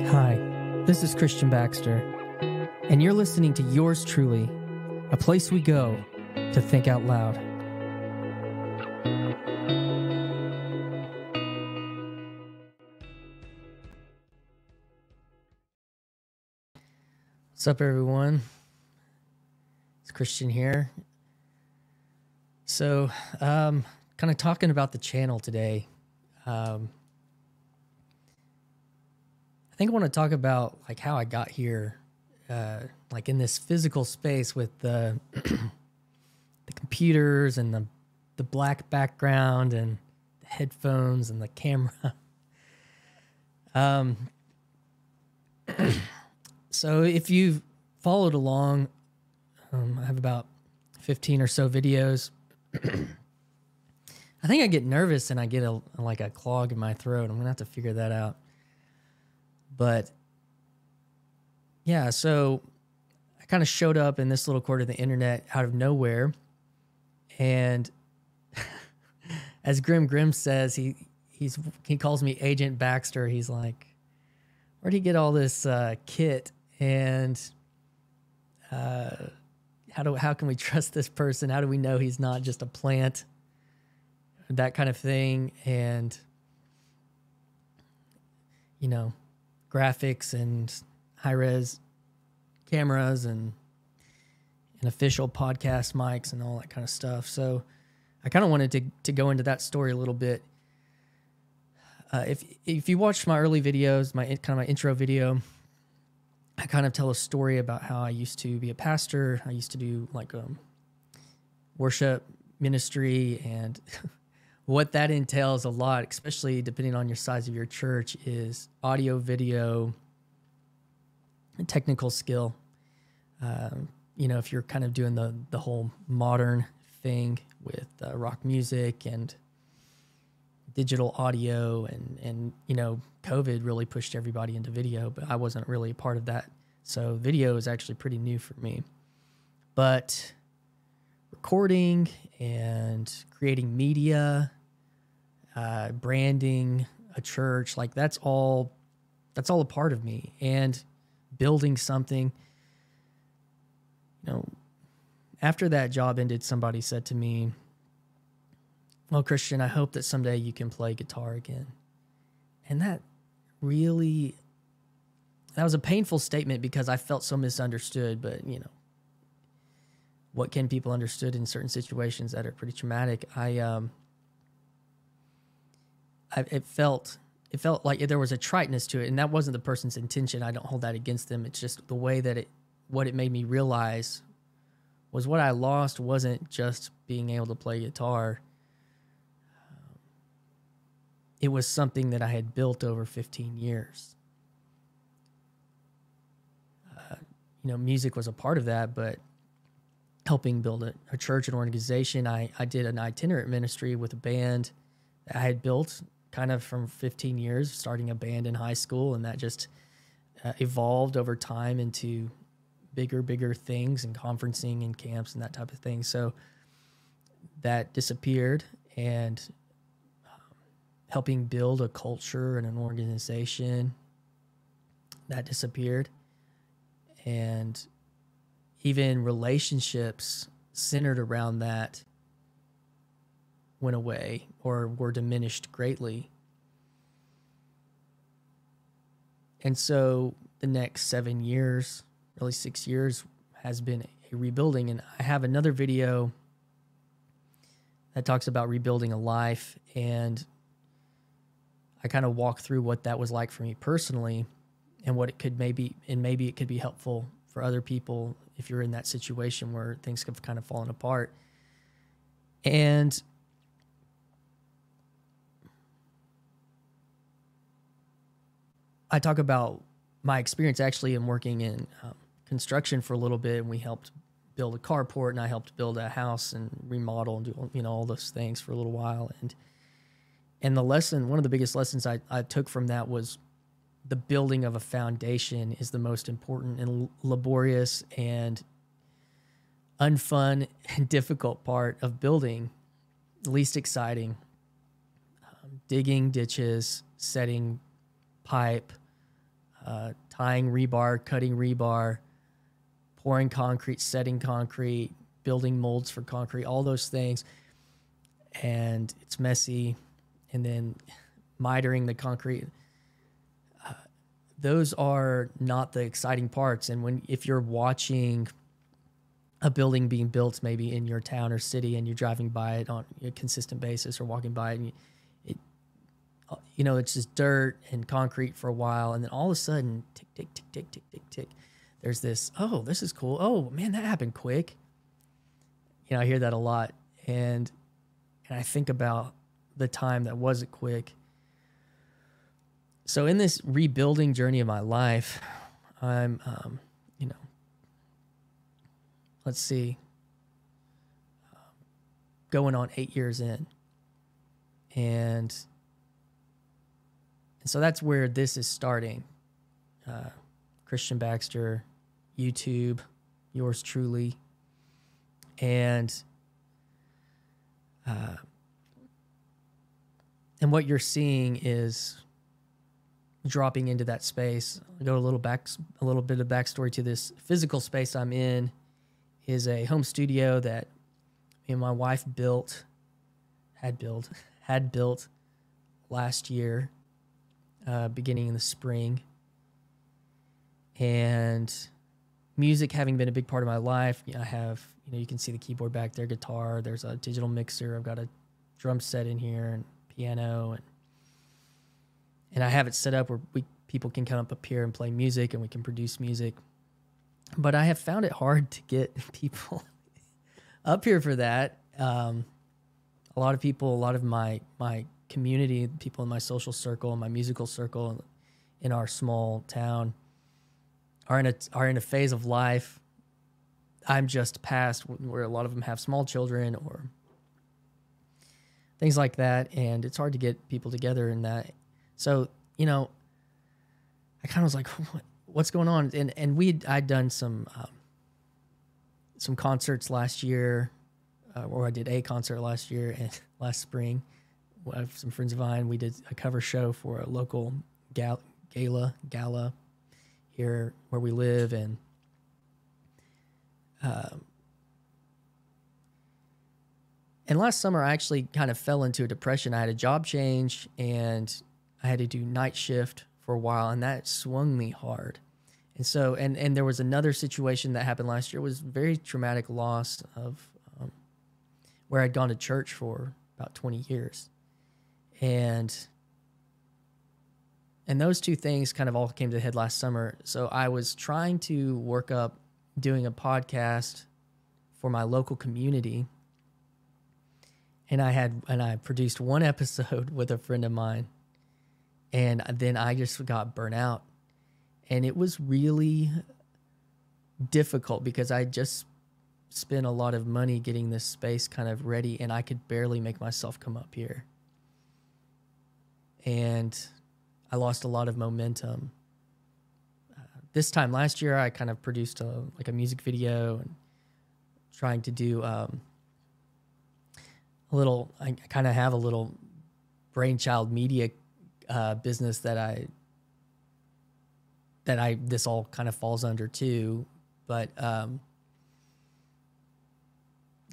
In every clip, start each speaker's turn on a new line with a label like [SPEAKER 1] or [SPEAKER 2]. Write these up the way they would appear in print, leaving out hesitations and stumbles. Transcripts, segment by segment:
[SPEAKER 1] Hi, this is Christian Baxter, and you're listening to Yours Truly, a place we go to think out loud. What's up, everyone? It's Christian here. So, kind of talking about the channel today. I think I want to talk about like how I got here, like in this physical space with the the computers and the black background and the headphones and the camera. So if you've followed along, I have about 15 or so videos. I think I get nervous and I get like a clog in my throat. I'm gonna have to figure that out. But yeah, so I kind of showed up in this little corner of the internet out of nowhere. And as GrimGriz says, he calls me Agent Baxter. He's like, where'd he get all this kit? And how can we trust this person? How do we know he's not just a plant? That kind of thing. And, you know, graphics and high-res cameras and official podcast mics and all that kind of stuff. So I kind of wanted to go into that story a little bit. If you watched my early videos, my intro video, I kind of tell a story about how I used to be a pastor. I used to do like worship ministry, and what that entails a lot, especially depending on your size of your church, is audio, video, and technical skill. You know, if you're kind of doing the whole modern thing with rock music and digital audio, and you know, COVID really pushed everybody into video, but I wasn't really a part of that. So video is actually pretty new for me. But recording and creating media, branding a church, like that's all a part of me. And building something, you know, after that job ended, somebody said to me, well, Christian, I hope that someday you can play guitar again. And that was a painful statement because I felt so misunderstood. But, you know, what can people understood in certain situations that are pretty traumatic? It felt like there was a triteness to it, and that wasn't the person's intention. I don't hold that against them. It's just the way that what it made me realize was what I lost wasn't just being able to play guitar. It was something that I had built over 15 years. You know, music was a part of that, but helping build a church and organization, I did an itinerant ministry with a band that I had built kind of from 15 years, starting a band in high school, and that just evolved over time into bigger things and conferencing and camps and that type of thing. So that disappeared, and helping build a culture and an organization, that disappeared. And even relationships centered around that went away or were diminished greatly. And so the next 7 years, really 6 years, has been a rebuilding. And I have another video that talks about rebuilding a life, and I kind of walk through what that was like for me personally, and what it could maybe it could be helpful for other people if you're in that situation where things have kind of fallen apart. And I talk about my experience actually in working in construction for a little bit, and we helped build a carport, and I helped build a house and remodel and do, you know, all those things for a little while. And the lesson, one of the biggest lessons I took from that was the building of a foundation is the most important and laborious and unfun and difficult part of building, least exciting. digging ditches, setting pipe, tying rebar, cutting rebar, pouring concrete, setting concrete, building molds for concrete, all those things. And it's messy. And then mitering the concrete. Those are not the exciting parts. And if you're watching a building being built maybe in your town or city and you're driving by it on a consistent basis or walking by it, and it's just dirt and concrete for a while, and then all of a sudden, tick, tick, tick, tick, tick, tick, tick, there's this, oh, this is cool. Oh, man, that happened quick. I hear that a lot. And I think about the time that wasn't quick. So in this rebuilding journey of my life, I'm, let's see, going on 8 years in. And so that's where this is starting. Christian Baxter, YouTube, yours truly. And what you're seeing is dropping into that space. I'll go a little bit of backstory to this physical space I'm in. Is a home studio that me and my wife had built last year, beginning in the spring. And music having been a big part of my life, I have, you can see the keyboard back there, guitar, there's a digital mixer, I've got a drum set in here and piano, and I have it set up where people can come up here and play music and we can produce music. But I have found it hard to get people up here for that. A lot of my community, people in my social circle, my musical circle in our small town are in a phase of life I'm just past, where a lot of them have small children or things like that, and it's hard to get people together in that. So, I kind of was like, what's going on? And I'd done some concerts last year, or I did a concert last year and last spring. Some friends of mine, we did a cover show for a local gala here where we live, and last summer I actually kind of fell into a depression. I had a job change and I had to do night shift for a while, and that swung me hard. And so, and there was another situation that happened last year. It was very traumatic loss of where I'd gone to church for about 20 years. And those two things kind of all came to the head last summer. So I was trying to work up doing a podcast for my local community. And I produced one episode with a friend of mine. And then I just got burnt out. And it was really difficult because I just spent a lot of money getting this space kind of ready, and I could barely make myself come up here. And I lost a lot of momentum. This time last year, I kind of produced a music video and trying to do I kind of have a little brainchild media business that this all kind of falls under too. But,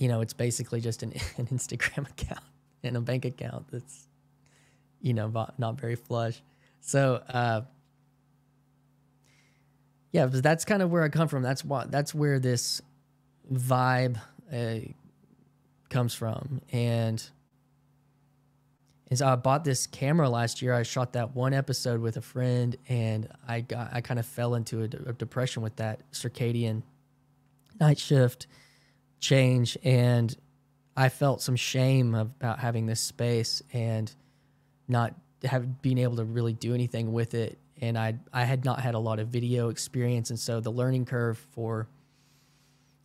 [SPEAKER 1] it's basically just an Instagram account and a bank account that's, not very flush. So, but that's kind of where I come from. That's where this vibe comes from. And so I bought this camera last year. I shot that one episode with a friend, and I kind of fell into a depression with that circadian night shift change, and I felt some shame about having this space and not being able to really do anything with it. And I had not had a lot of video experience, and so the learning curve for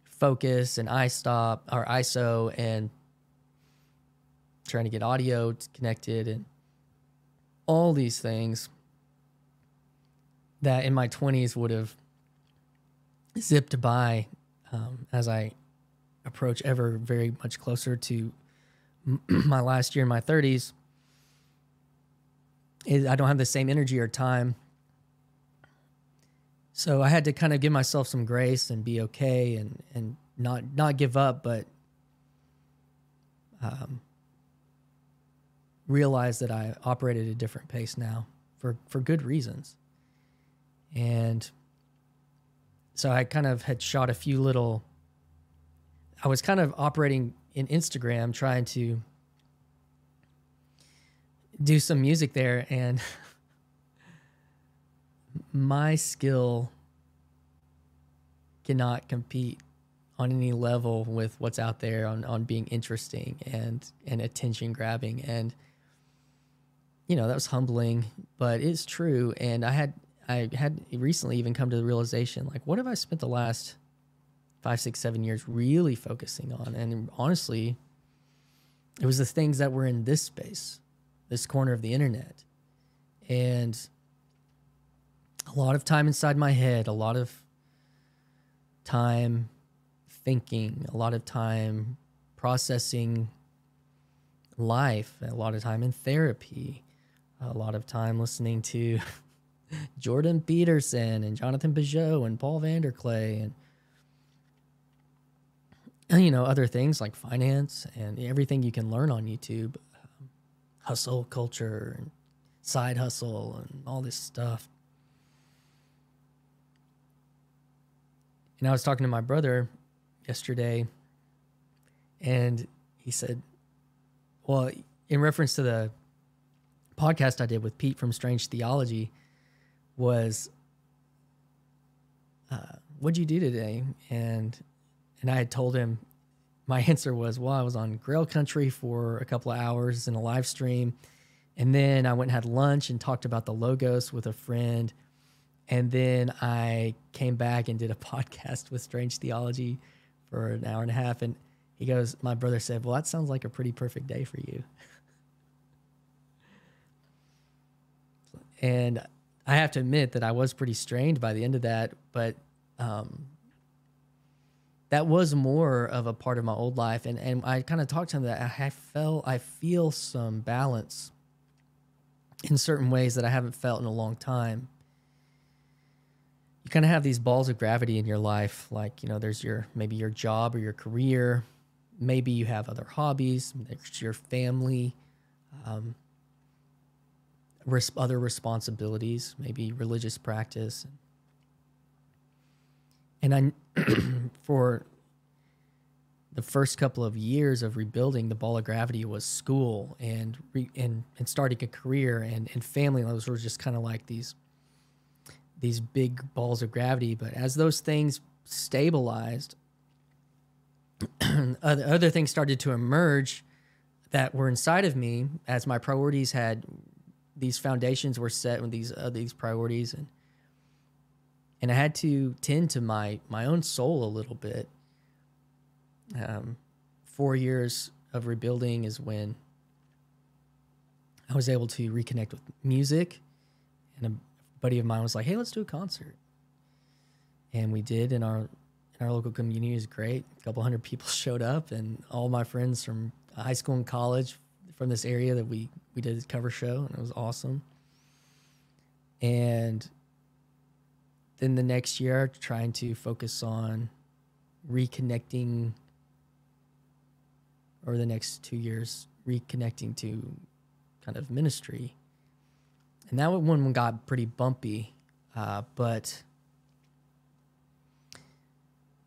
[SPEAKER 1] focus and ISO and trying to get audio connected and all these things that in my 20s would have zipped by as I approach ever very much closer to my last year in my 30s. I don't have the same energy or time. So I had to kind of give myself some grace and be okay and not give up, but realize that I operate at a different pace now for good reasons. And so I kind of had shot a few little, I was kind of operating in Instagram, trying to do some music there, and my skill cannot compete on any level with what's out there on being interesting and attention grabbing. And, you know, that was humbling, but it's true. And I had recently even come to the realization, like, what have I spent the last 5, 6, 7 years really focusing on? And honestly, it was the things that were in this space, this corner of the internet. And a lot of time inside my head, a lot of time thinking, a lot of time processing life, a lot of time in therapy, a lot of time listening to Jordan Peterson and Jonathan Peugeot and Paul Vanderklay and, you know, other things like finance and everything you can learn on YouTube, hustle culture and side hustle and all this stuff. And I was talking to my brother yesterday, and he said, well, in reference to the podcast I did with Pete from Strange Theology, was, what'd you do today? And I had told him, my answer was, well, I was on GrailCountry for a couple of hours in a live stream. And then I went and had lunch and talked about the Logos with a friend. And then I came back and did a podcast with Strange Theology for an hour and a half. And he goes, my brother said, well, that sounds like a pretty perfect day for you. And I have to admit that I was pretty strained by the end of that, but that was more of a part of my old life. And I kind of talked to him that I feel some balance in certain ways that I haven't felt in a long time. You kind of have these balls of gravity in your life. Like, you know, there's maybe your job or your career. Maybe you have other hobbies. There's your family, other responsibilities, maybe religious practice. And for the first couple of years of rebuilding, the ball of gravity was school and starting a career and family. Those were just kind of like these big balls of gravity. But as those things stabilized, other things started to emerge that were inside of me as my priorities had, these foundations were set with these priorities. And I had to tend to my own soul a little bit. 4 years of rebuilding is when I was able to reconnect with music, and a buddy of mine was like, hey, let's do a concert. And we did, and our local community is great. A couple hundred people showed up, and all my friends from high school and college from this area that we did a cover show, and it was awesome. And then the next year, trying to focus on reconnecting, or the next 2 years, reconnecting to kind of ministry. And that one got pretty bumpy, but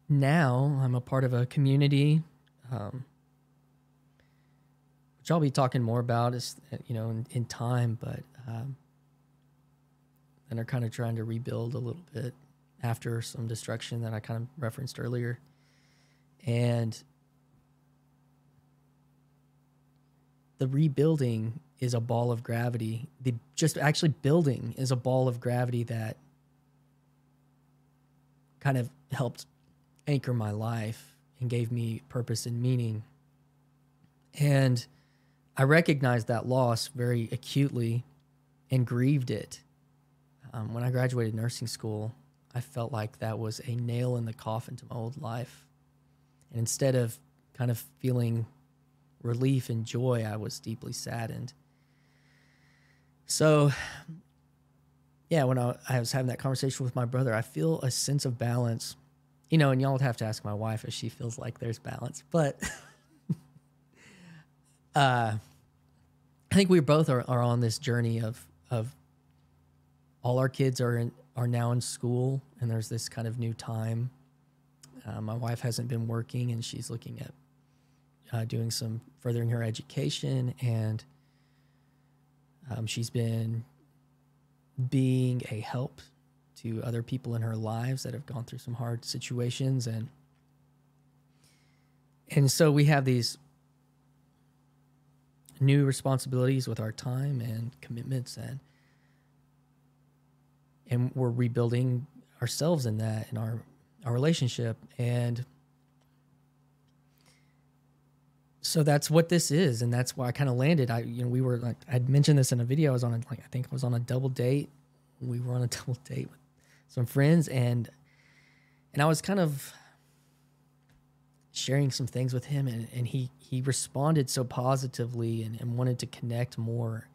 [SPEAKER 1] now I'm a part of a community, which I'll be talking more about, in time, but and are kind of trying to rebuild a little bit after some destruction that I kind of referenced earlier. And the rebuilding is a ball of gravity. Just actually building is a ball of gravity that kind of helped anchor my life and gave me purpose and meaning. And I recognized that loss very acutely and grieved it. When I graduated nursing school, I felt like that was a nail in the coffin to my old life. And instead of kind of feeling relief and joy, I was deeply saddened. So, yeah, when I was having that conversation with my brother, I feel a sense of balance, and y'all would have to ask my wife if she feels like there's balance. But I think we both are on this journey of all our kids are now in school, and there's this kind of new time. My wife hasn't been working, and she's looking at doing some furthering her education, and she's been being a help to other people in her lives that have gone through some hard situations, and so we have these new responsibilities with our time and commitments, and we're rebuilding ourselves in that, in our relationship. And so that's what this is, and that's why I kind of landed. We were like, I'd mentioned this in a video. I think I was on a double date. We were on a double date with some friends, and I was kind of sharing some things with him, and he responded so positively and wanted to connect more.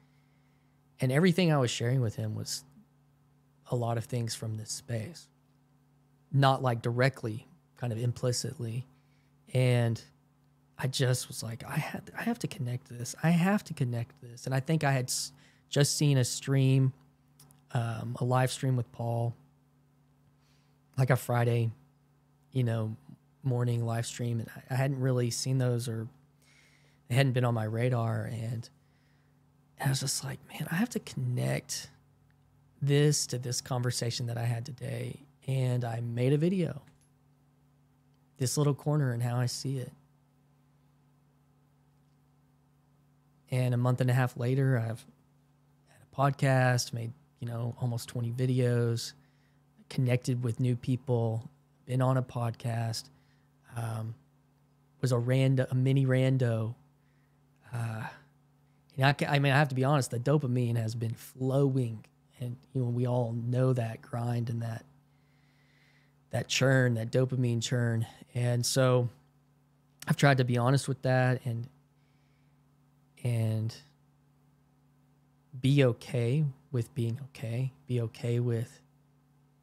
[SPEAKER 1] And everything I was sharing with him was a lot of things from this space, not like directly, kind of implicitly. And I just was like, I have to connect this. I have to connect this. And I think I had just seen a stream, a live stream with Paul, like a Friday, morning live stream. And I hadn't really seen those, or they hadn't been on my radar. And I was just like, man, I have to connect this to this conversation that I had today. And I made a video, this little corner and how I see it. And a month and a half later, I've had a podcast, made, almost 20 videos, connected with new people, been on a podcast, was a mini rando. I have to be honest, the dopamine has been flowing, and, we all know that grind and that churn, that dopamine churn. And so I've tried to be honest with that and be okay with being okay, be okay with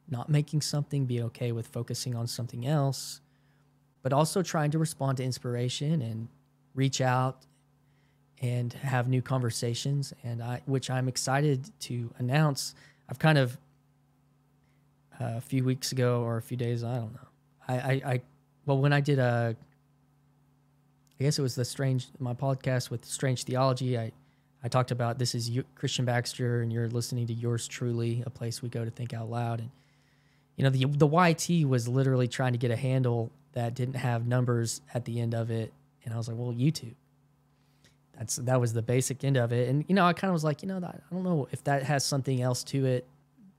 [SPEAKER 1] not making something, be okay with focusing on something else, but also trying to respond to inspiration and reach out and have new conversations. And which I'm excited to announce. I've kind of, a few weeks ago or a few days, I don't know. When I did I guess it was my podcast with Strange Theology, I talked about, this is Christian Baxter, and you're listening to Yours Truly, a place we go to think out loud. And, the YT was literally trying to get a handle that didn't have numbers at the end of it. And I was like, well, YouTube. That was the basic end of it. And, I kind of was like, I don't know if that has something else to it.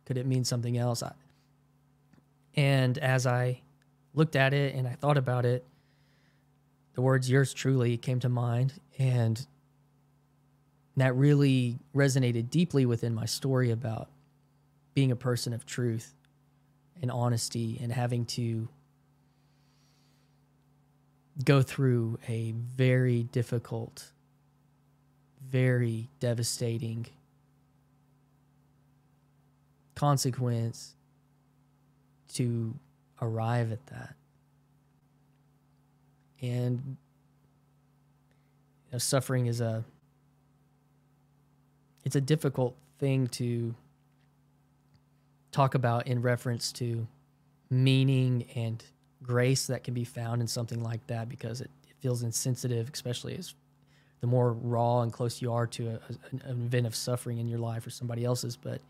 [SPEAKER 1] Could it mean something else? And as I looked at it and I thought about it, the words Yours Truly came to mind, and that really resonated deeply within my story about being a person of truth and honesty, and having to go through a very difficult, very devastating consequence to arrive at that. And suffering is it's a difficult thing to talk about in reference to meaning and grace that can be found in something like that, because it feels insensitive, especially as the more raw and close you are to an event of suffering in your life or somebody else's. But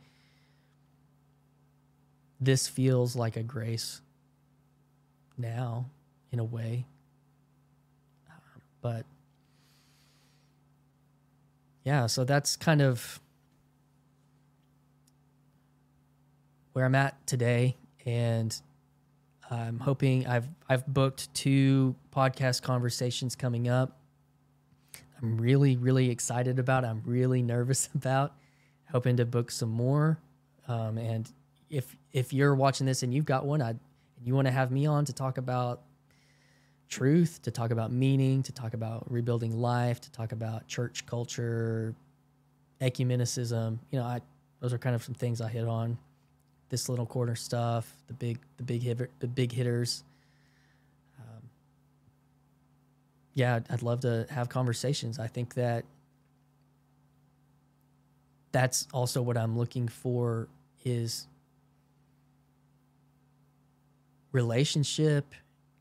[SPEAKER 1] this feels like a grace now, in a way. But yeah, so that's kind of where I'm at today, and I'm hoping I've booked 2 podcast conversations coming up. I'm really, really excited about. I'm really nervous about. Hoping to book some more. And if you're watching this and you've got one, and you want to have me on to talk about truth, to talk about meaning, to talk about rebuilding life, to talk about church culture, ecumenicism. You know, those are kind of some things I hit on. This little corner stuff, the big hitters. Yeah, I'd love to have conversations. I think that's also what I'm looking for is relationship,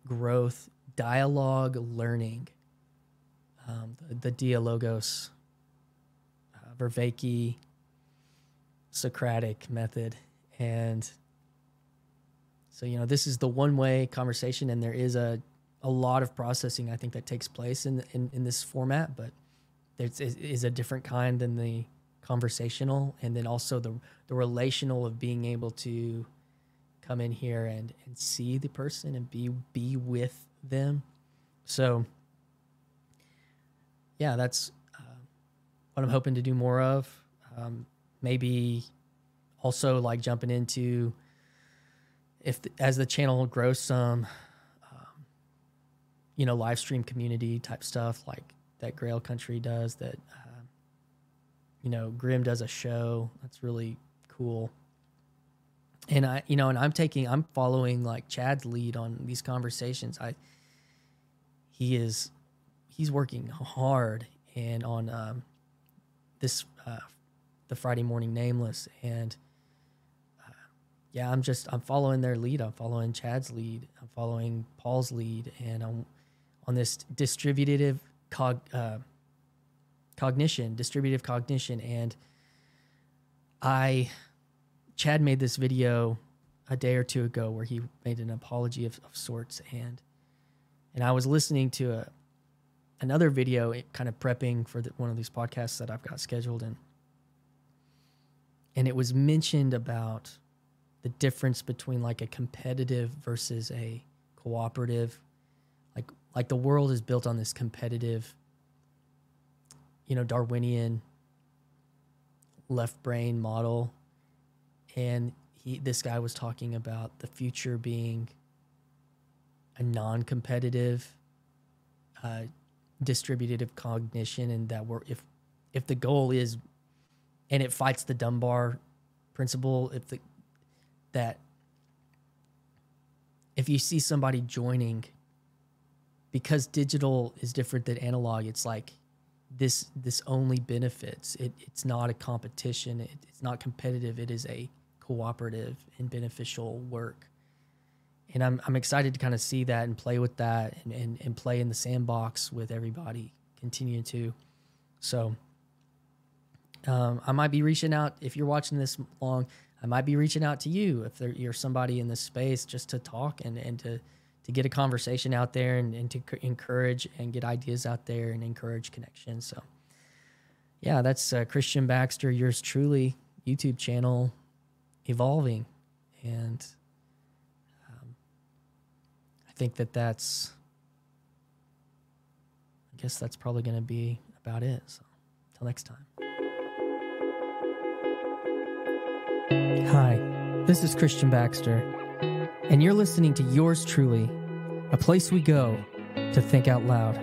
[SPEAKER 1] growth, dialogue, learning. The dialogos, Vervaeke, Socratic method. And so, you know, this is the one-way conversation, and there is a lot of processing, I think, that takes place in this format, but there is a different kind than the conversational, and then also the relational of being able to come in here and see the person and be with them. So yeah, that's what I'm hoping to do more of. Maybe also like jumping into, as the channel grows, some you know, live stream community type stuff like that Grail Country does, that you know, Grim does a show that's really cool. And I'm following like Chad's lead on these conversations. He's working hard and on this the Friday Morning Nameless, and yeah, I'm following their lead. I'm following Chad's lead. I'm following Paul's lead, and I'm on this distributive cognition, and Chad made this video a day or two ago where he made an apology of sorts, and I was listening to another video, kind of prepping for one of these podcasts that I've got scheduled, and it was mentioned about the difference between like a competitive versus a cooperative, like the world is built on this competitive, you know, Darwinian left brain model. And this guy was talking about the future being a non-competitive, distributive cognition, and that if the goal is, and it fights the Dunbar principle, if you see somebody joining, because digital is different than analog, it's like this only benefits. It's not a competition. It's not competitive. It is a cooperative and beneficial work. And I'm excited to kind of see that and play with that and play in the sandbox with everybody, continue to. So I might be reaching out, if you're watching this long, I might be reaching out to you if you're somebody in this space, just to talk and to get a conversation out there and to encourage and get ideas out there and encourage connection. So yeah, that's Christian Baxter, yours truly, YouTube channel evolving. And I think I guess that's probably going to be about it. So until next time. Hi, this is Christian Baxter, and you're listening to Yours Truly, a place we go to think out loud.